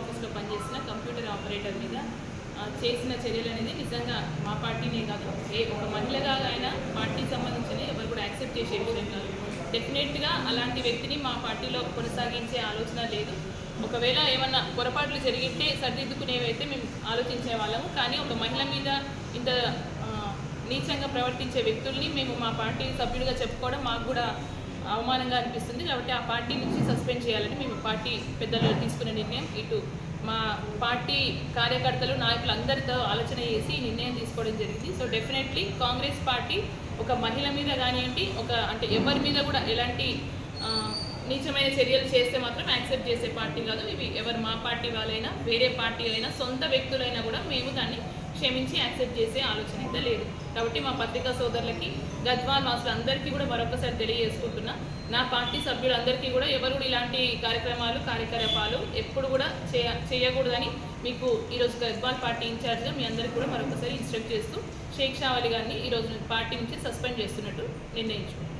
ఆఫీస్లో పనిచేసిన computer operator మీద చేసిన చర్యలు అనేది నిజంగా మా పార్టీనే కాదు, ఒక మహిళగా అయినా పార్టీకి సంబంధించిన ఎవరు కూడా యాక్సెప్ట్ చేసే విషయం కాదు. డెఫినెట్గా అలాంటి వ్యక్తిని మా పార్టీలో కొనసాగించే ఆలోచన లేదు. ఒకవేళ ఏమన్నా పొరపాట్లు జరిగితే సరిదిద్దుకునేవైతే మేము ఆలోచించే వాళ్ళము. కానీ ఒక మహిళ మీద ఇంత నీచంగా ప్రవర్తించే వ్యక్తుల్ని మేము మా పార్టీ సభ్యుడిగా చెప్పుకోవడం మాకు కూడా అవమానంగా అనిపిస్తుంది. కాబట్టి ఆ పార్టీ నుంచి సస్పెండ్ చేయాలని మేము పార్టీ పెద్దలు తీసుకునే నిర్ణయం, ఇటు మా పార్టీ కార్యకర్తలు నాయకులు అందరితో ఆలోచన చేసి ఈ నిర్ణయం తీసుకోవడం జరిగింది. సో డెఫినెట్లీ కాంగ్రెస్ పార్టీ ఒక మహిళ మీద కానివ్వండి, అంటే ఎవరి మీద కూడా ఎలాంటి నీచమైన చర్యలు చేస్తే మాత్రం యాక్సెప్ట్ చేసే పార్టీ కాదు. ఇవి ఎవరు మా పార్టీ వాళ్ళైనా వేరే పార్టీ అయినా సొంత వ్యక్తులైనా కూడా మేము దాన్ని క్షమించి యాక్సెప్ట్ చేసే ఆలోచన అయితే లేదు. కాబట్టి మా పత్రికా సోదరులకి, గద్వాల్ వాసులు అందరికీ కూడా మరొకసారి తెలియజేసుకుంటున్నా, నా పార్టీ సభ్యులందరికీ కూడా ఎవరు కూడా ఇలాంటి కార్యకలాపాలు ఎప్పుడు కూడా చేయకూడదని మీకు ఈరోజు గద్వాల్ పార్టీ ఇన్ఛార్జ్గా మీ అందరికీ కూడా మరొకసారి ఇన్స్ట్రక్ట్ చేస్తూ షేక్ షావలి గారిని ఈరోజు పార్టీ నుంచి సస్పెండ్ చేస్తున్నట్టు నిర్ణయించుకున్నాను.